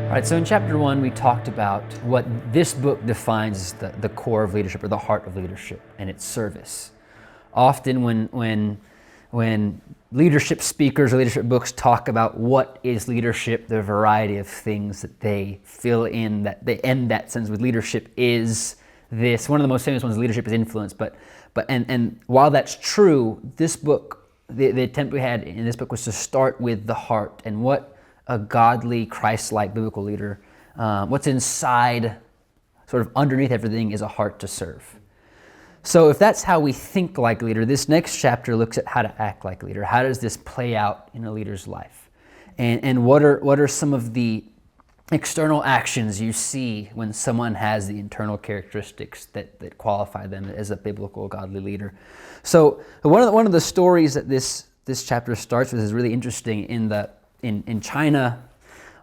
All right, so in chapter 1, we talked about what this book defines as the core of leadership, or the heart of leadership, and it's service. Often when leadership speakers or leadership books talk about what is leadership, the variety of things that they fill in, that they end that sentence with leadership is this. One of the most famous ones, leadership is influence, but while that's true, this book, the attempt we had in this book was to start with the heart and what a godly, Christ-like biblical leader, what's inside, sort of underneath everything, is a heart to serve. So if that's how we think like a leader, this next chapter looks at how to act like a leader. How does this play out in a leader's life? And what are some of the external actions you see when someone has the internal characteristics that qualify them as a biblical, godly leader? So one of the stories that this chapter starts with is really interesting in China,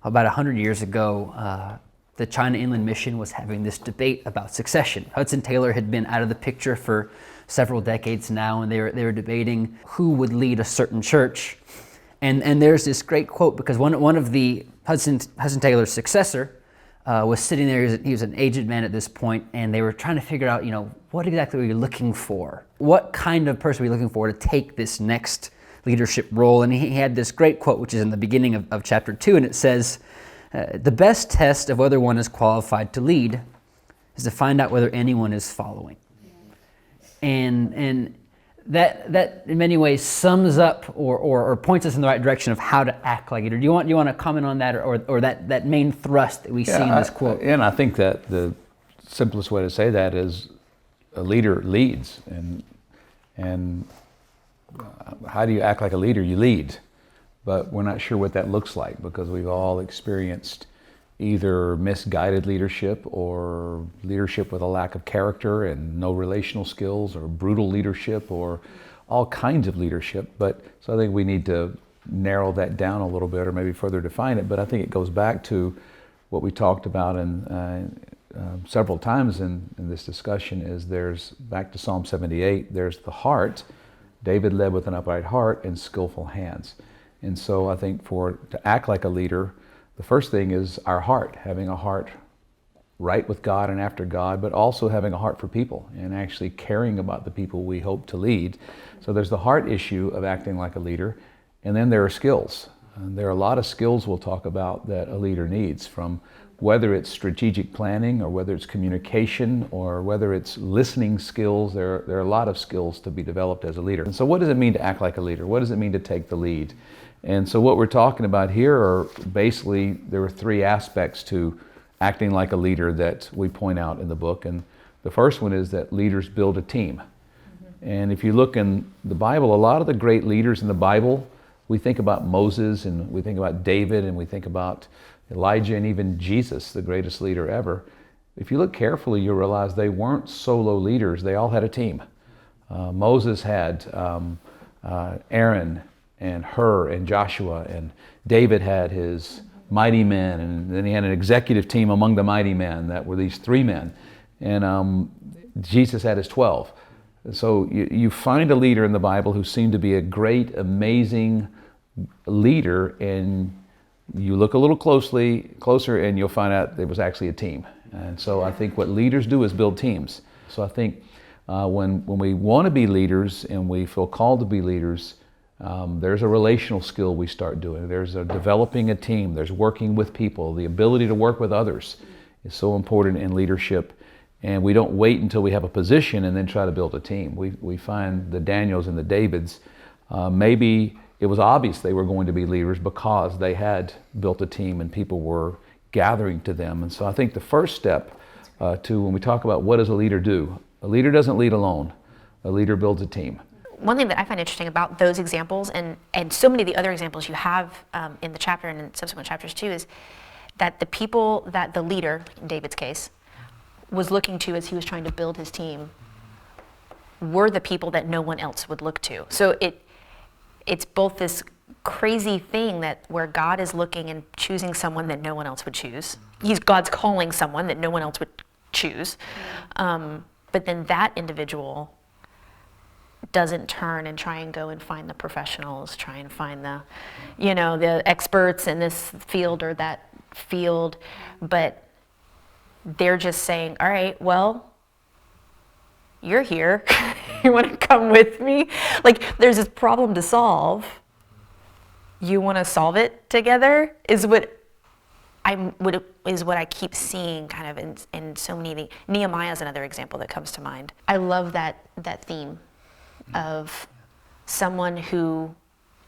about 100 years ago, the China Inland Mission was having this debate about succession. Hudson Taylor had been out of the picture for several decades now, and they were debating who would lead a certain church. And there's this great quote, because one of the Hudson Taylor's successor was sitting there. He was an aged man at this point, and they were trying to figure out, what exactly are you looking for? What kind of person are we looking for to take this next leadership role? And he had this great quote, which is in the beginning of chapter 2, and it says, the best test of whether one is qualified to lead is to find out whether anyone is following. And that in many ways sums up or points us in the right direction of how to act like a leader. Do you want to comment on that, or that main thrust that we see in this quote? And I think that the simplest way to say that is a leader leads, and how do you act like a leader? You lead, but we're not sure what that looks like, because we've all experienced either misguided leadership or leadership with a lack of character and no relational skills, or brutal leadership, or all kinds of leadership. So I think we need to narrow that down a little bit, or maybe further define it. But I think it goes back to what we talked about several times in this discussion, is there's, back to Psalm 78, there's the heart. David led with an upright heart and skillful hands. And so I think to act like a leader, the first thing is our heart, having a heart right with God and after God, but also having a heart for people and actually caring about the people we hope to lead. So there's the heart issue of acting like a leader. And then there are skills. And there are a lot of skills we'll talk about that a leader needs, from whether it's strategic planning, or whether it's communication, or whether it's listening skills. There are a lot of skills to be developed as a leader. And so what does it mean to act like a leader? What does it mean to take the lead? And so what we're talking about here are basically, there are three aspects to acting like a leader that we point out in the book. And the first one is that leaders build a team. Mm-hmm. And if you look in the Bible, a lot of the great leaders in the Bible, we think about Moses, and we think about David, and we think about Elijah, and even Jesus, the greatest leader ever. If you look carefully, you'll realize they weren't solo leaders. They all had a team. Moses had Aaron and Hur and Joshua, and David had his mighty men, and then he had an executive team among the mighty men that were these 3 men. And Jesus had his 12. So you find a leader in the Bible who seemed to be a great, amazing leader, and you look a little closer and you'll find out there was actually a team. And so I think what leaders do is build teams. So I think when we want to be leaders and we feel called to be leaders, there's a relational skill we start doing. There's developing a team. There's working with people. The ability to work with others is so important in leadership. And we don't wait until we have a position and then try to build a team. We find the Daniels and the Davids, maybe it was obvious they were going to be leaders because they had built a team and people were gathering to them. And so I think the first step when we talk about what does a leader do, a leader doesn't lead alone. A leader builds a team. One thing that I find interesting about those examples, and so many of the other examples you have in the chapter and in subsequent chapters too, is that the people that the leader, in David's case, was looking to as he was trying to build his team were the people that no one else would look to. So it's both this crazy thing that where God is looking and choosing someone that no one else would choose. God's calling someone that no one else would choose. But then that individual doesn't turn and try and go and find the professionals, try and find the experts in this field or that field, but they're just saying, all right, well, you're here. You want to come with me? Like, there's this problem to solve. You want to solve it together is what I keep seeing kind of in so many. Nehemiah is another example that comes to mind. I love that theme of someone who,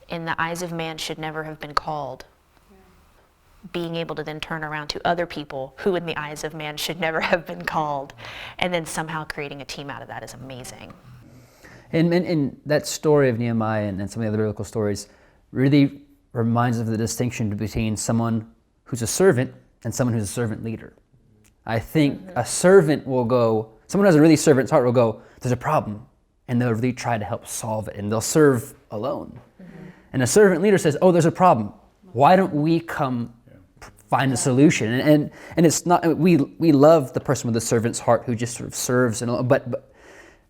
in the eyes of man, should never have been called, being able to then turn around to other people who in the eyes of man should never have been called, and then somehow creating a team out of that is amazing. And that story of Nehemiah and some of the other biblical stories really reminds us of the distinction between someone who's a servant and someone who's a servant leader. I think a servant will go, someone who has a really servant's heart will go, there's a problem, and they'll really try to help solve it, and they'll serve alone. And a servant leader says, oh, there's a problem. Why don't we come find a solution? And it's not, we love the person with the servant's heart who just sort of serves, but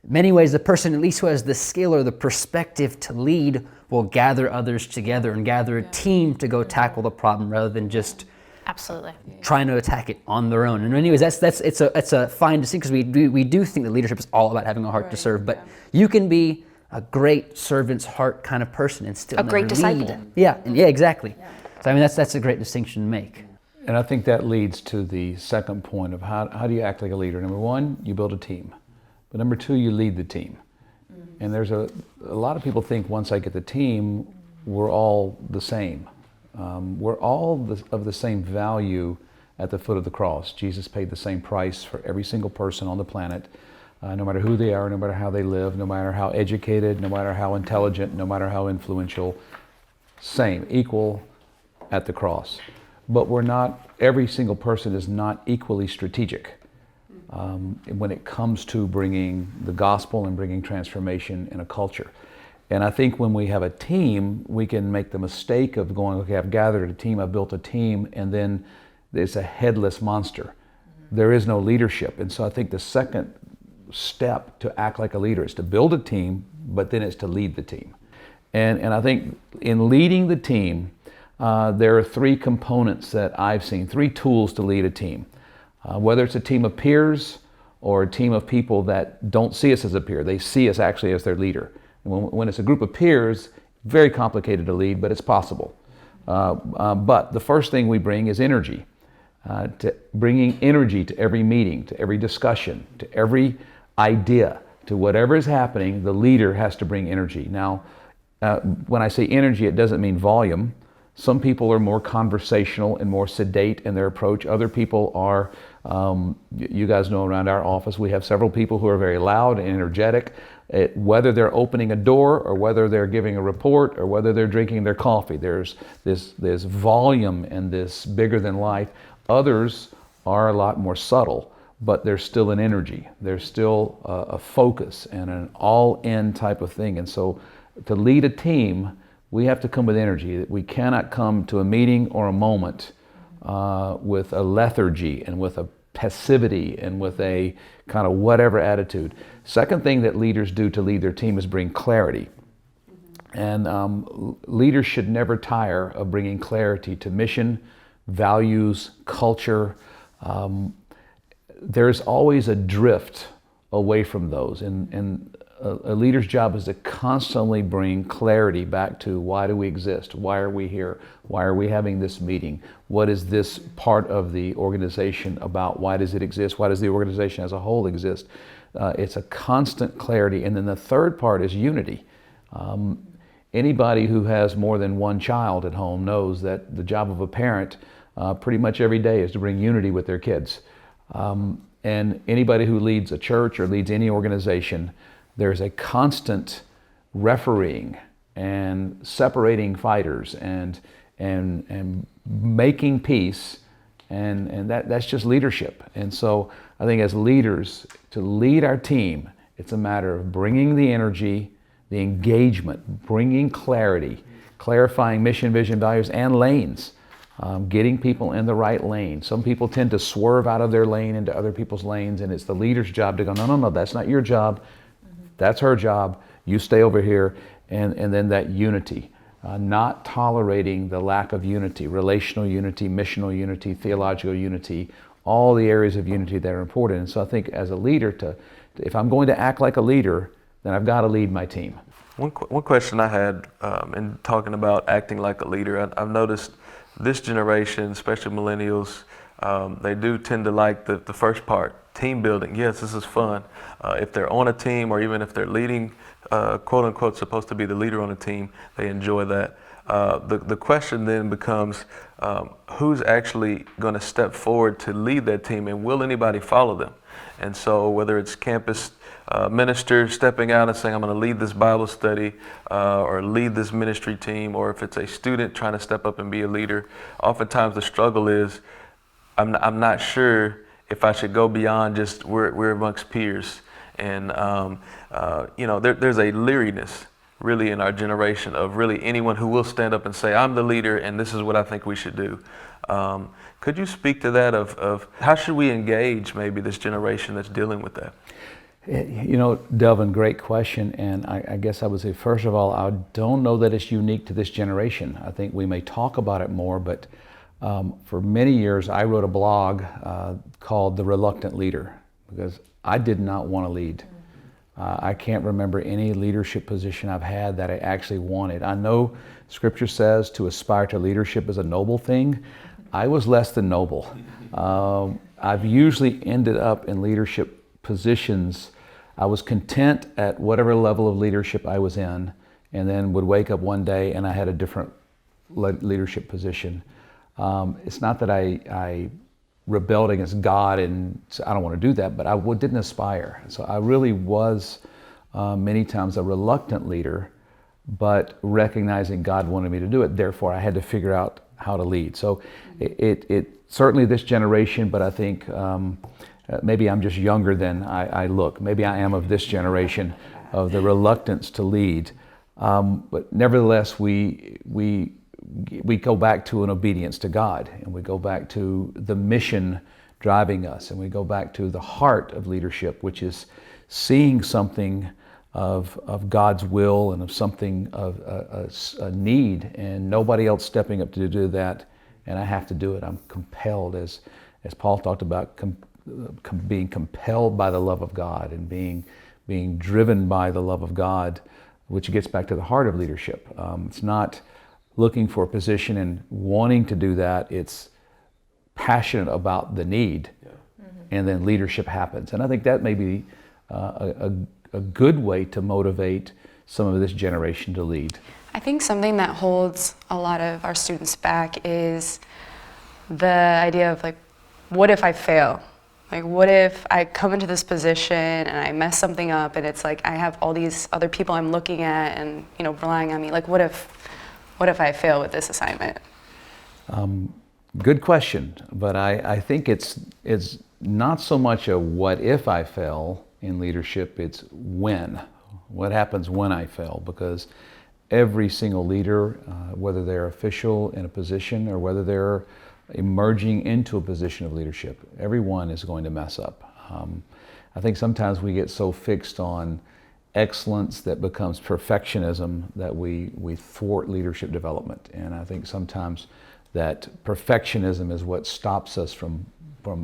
many ways the person at least who has the skill or the perspective to lead will gather others together and gather a team to go tackle the problem rather than just absolutely trying to attack it on their own. And anyways, it's a fine distinction because we do think that leadership is all about having a heart to serve, but you can be a great servant's heart kind of person and still a great disciple. Yeah, exactly. Yeah. So I mean that's a great distinction to make. And I think that leads to the second point of how do you act like a leader? Number one, you build a team. But number two, you lead the team. And there's a lot of people think once I get the team, we're all the same. We're all of the same value at the foot of the cross. Jesus paid the same price for every single person on the planet, no matter who they are, no matter how they live, no matter how educated, no matter how intelligent, no matter how influential. Same, equal at the cross. But every single person is not equally strategic when it comes to bringing the gospel and bringing transformation in a culture. And I think when we have a team, we can make the mistake of going, okay, I've gathered a team, I've built a team, and then it's a headless monster. There is no leadership. And so I think the second step to act like a leader is to build a team, but then it's to lead the team. And I think in leading the team, there are three components that I've seen, three tools to lead a team. Whether it's a team of peers or a team of people that don't see us as a peer, they see us actually as their leader. When it's a group of peers, very complicated to lead, but it's possible. But the first thing we bring is energy. Bringing energy to every meeting, to every discussion, to every idea, to whatever is happening, the leader has to bring energy. Now, when I say energy, it doesn't mean volume. Some people are more conversational and more sedate in their approach. Other people are, you guys know around our office, we have several people who are very loud and energetic. Whether they're opening a door or whether they're giving a report or whether they're drinking their coffee, there's volume and this bigger than life. Others are a lot more subtle, but there's still an energy. There's still a focus and an all-in type of thing. And so to lead a team, we have to come with energy. We cannot come to a meeting or a moment with a lethargy and with a passivity and with a kind of whatever attitude. Second thing that leaders do to lead their team is bring clarity. And leaders should never tire of bringing clarity to mission, values, culture. There's always a drift away from those. And a leader's job is to constantly bring clarity back to why do we exist? Why are we here? Why are we having this meeting? What is this part of the organization about? Why does it exist? Why does the organization as a whole exist? It's a constant clarity. And then the third part is unity. Anybody who has more than one child at home knows that the job of a parent pretty much every day is to bring unity with their kids. And anybody who leads a church or leads any organization, there's a constant refereeing and separating fighters and making peace, and that's just leadership. And so I think as leaders, to lead our team, it's a matter of bringing the energy, the engagement, bringing clarity, clarifying mission, vision, values, and lanes. Getting people in the right lane. Some people tend to swerve out of their lane into other people's lanes, and it's the leader's job to go, no, that's not your job. That's her job. You stay over here. And then that unity. not tolerating the lack of unity, relational unity, missional unity, theological unity, all the areas of unity that are important. And so I think as a leader, if I'm going to act like a leader, then I've got to lead my team. One question I had in talking about acting like a leader, I've noticed this generation, especially millennials, they do tend to like the first part, team building. Yes, this is fun. If they're on a team, or even if they're leading, quote unquote, supposed to be the leader on a team, they enjoy that. The question then becomes, who's actually going to step forward to lead that team, and will anybody follow them? And so whether it's campus minister stepping out and saying, I'm going to lead this Bible study, or lead this ministry team, or if it's a student trying to step up and be a leader, oftentimes the struggle is, I'm not sure if I should go beyond just we're amongst peers. And there's a leeriness really in our generation of really anyone who will stand up and say, I'm the leader and this is what I think we should do. Could you speak to that of how should we engage maybe this generation that's dealing with that? Delvin, great question. And I guess I would say, first of all, I don't know that it's unique to this generation. I think we may talk about it more, but for many years I wrote a blog called The Reluctant Leader, because I did not want to lead. I can't remember any leadership position I've had that I actually wanted. I know Scripture says to aspire to leadership is a noble thing. I was less than noble. I've usually ended up in leadership positions. I was content at whatever level of leadership I was in, and then would wake up one day and I had a different leadership position. It's not that I rebelled against God and I don't want to do that, but I didn't aspire. So I really was many times a reluctant leader, but recognizing God wanted me to do it. Therefore, I had to figure out how to lead. So it certainly this generation, but I think maybe I'm just younger than I look. Maybe I am of this generation of the reluctance to lead. But nevertheless, we go back to an obedience to God, and we go back to the mission driving us, and we go back to the heart of leadership, which is seeing something of God's will and of something of a need, and nobody else stepping up to do that, and I have to do it. I'm compelled, as Paul talked about, being compelled by the love of God and being driven by the love of God, which gets back to the heart of leadership. It's not looking for a position and wanting to do that. It's passionate about the need, and then leadership happens. And I think that may be a good way to motivate some of this generation to lead. I think something that holds a lot of our students back is the idea of what if I fail? What if I come into this position and I mess something up, and it's I have all these other people I'm looking at and relying on me. What if I fail with this assignment? Good question, but I think it's not so much a what if I fail in leadership, it's when. What happens when I fail? Because every single leader, whether they're official in a position or whether they're emerging into a position of leadership, everyone is going to mess up. I think sometimes we get so fixed on excellence that becomes perfectionism that we thwart leadership development. And I think sometimes that perfectionism is what stops us from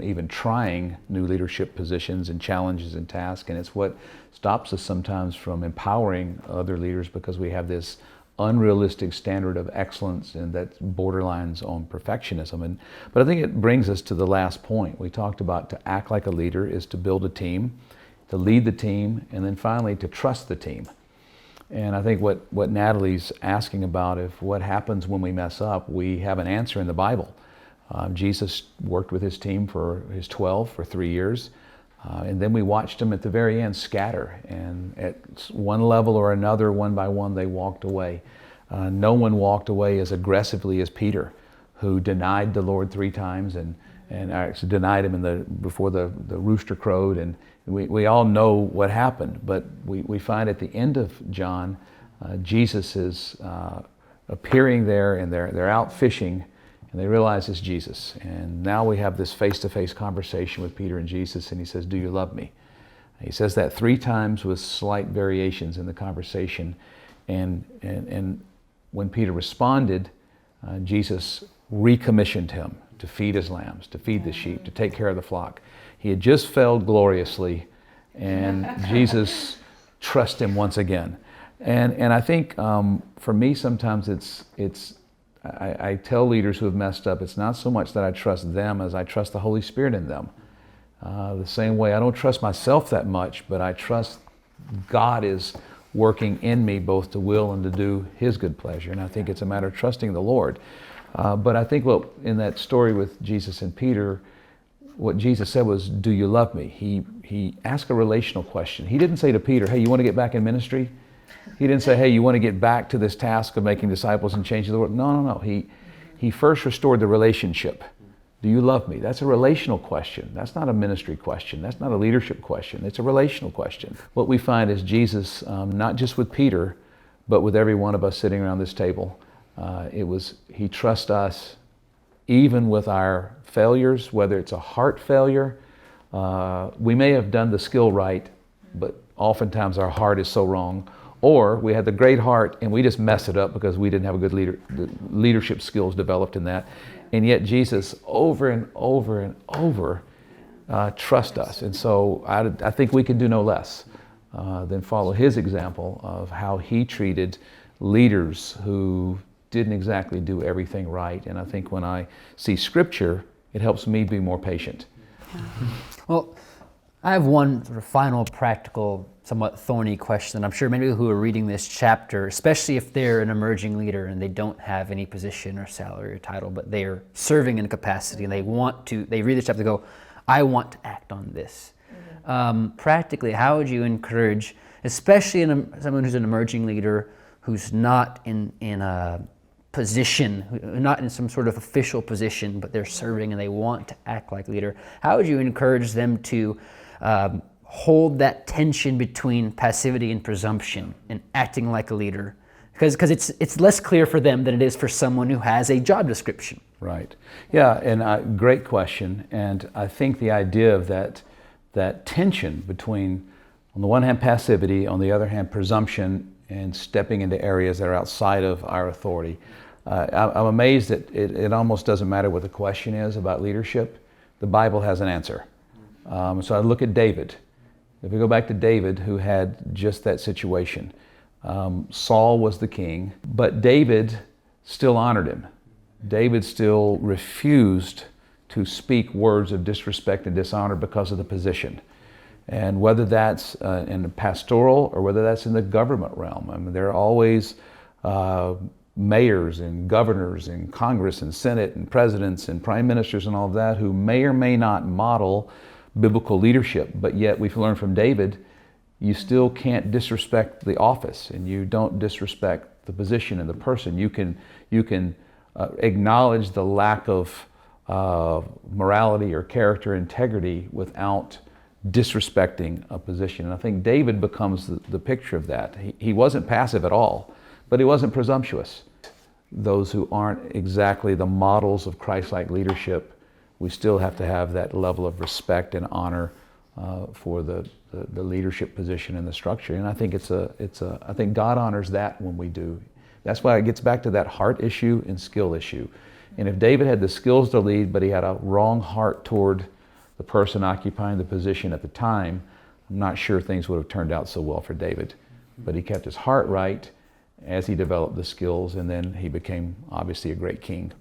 even trying new leadership positions and challenges and tasks. And it's what stops us sometimes from empowering other leaders, because we have this unrealistic standard of excellence and that borderlines on perfectionism. But I think it brings us to the last point. We talked about to act like a leader is to build a team, to lead the team, and then finally to trust the team. And I think what Natalie's asking about, if what happens when we mess up, we have an answer in the Bible. Jesus worked with his team for his 12 for 3 years. And then we watched them at the very end scatter. And at one level or another, one by one, they walked away. No one walked away as aggressively as Peter, who denied the Lord 3 times and actually denied him before the rooster crowed. And we all know what happened. But we find at the end of John, Jesus is appearing there, and they're out fishing. And they realize it's Jesus. And now we have this face-to-face conversation with Peter and Jesus, and he says, "Do you love me?" He says that 3 times with slight variations in the conversation. And when Peter responded, Jesus recommissioned him to feed his lambs, to feed the sheep, to take care of the flock. He had just failed gloriously, and Jesus trusts him once again. And I think for me sometimes I tell leaders who have messed up, it's not so much that I trust them as I trust the Holy Spirit in them. The same way I don't trust myself that much, but I trust God is working in me both to will and to do His good pleasure. And I think it's a matter of trusting the Lord. But I think in that story with Jesus and Peter, what Jesus said was, "Do you love me?" He asked a relational question. He didn't say to Peter, "Hey, you want to get back in ministry?" He didn't say, "Hey, you want to get back to this task of making disciples and changing the world?" No. He first restored the relationship. Do you love me? That's a relational question. That's not a ministry question. That's not a leadership question. It's a relational question. What we find is Jesus, not just with Peter, but with every one of us sitting around this table, He trusts us even with our failures, whether it's a heart failure. We may have done the skill right, but oftentimes our heart is so wrong. Or we had the great heart and we just mess it up because we didn't have a good leadership skills developed in that. And yet Jesus over and over and over trusts us. And so I think we can do no less than follow His example of how He treated leaders who didn't exactly do everything right. And I think when I see Scripture, it helps me be more patient. Well, I have one sort of final practical, somewhat thorny question. I'm sure many people who are reading this chapter, especially if they're an emerging leader and they don't have any position or salary or title, but they are serving in a capacity and they read this chapter and go, I want to act on this. Practically, how would you encourage, especially someone who's an emerging leader who's not in a position, not in some sort of official position, but they're serving and they want to act like leader, how would you encourage them to hold that tension between passivity and presumption and acting like a leader? Because it's less clear for them than it is for someone who has a job description. Right. Yeah, and great question. And I think the idea of that tension between, on the one hand, passivity, on the other hand, presumption, and stepping into areas that are outside of our authority. I'm amazed that it almost doesn't matter what the question is about leadership. The Bible has an answer. So I look at David. If we go back to David, who had just that situation. Saul was the king, but David still honored him. David still refused to speak words of disrespect and dishonor because of the position. And whether that's in the pastoral or whether that's in the government realm, I mean, there are always mayors and governors and Congress and Senate and presidents and prime ministers and all of that who may or may not model biblical leadership, but yet we've learned from David, you still can't disrespect the office and you don't disrespect the position and the person. You can acknowledge the lack of morality or character integrity without disrespecting a position. And I think David becomes the picture of that. He wasn't passive at all, but he wasn't presumptuous. Those who aren't exactly the models of Christ-like leadership, we still have to have that level of respect and honor for the leadership position and the structure. And I think I think God honors that when we do. That's why it gets back to that heart issue and skill issue. And if David had the skills to lead, but he had a wrong heart toward the person occupying the position at the time, I'm not sure things would have turned out so well for David. But he kept his heart right as he developed the skills, and then he became obviously a great king.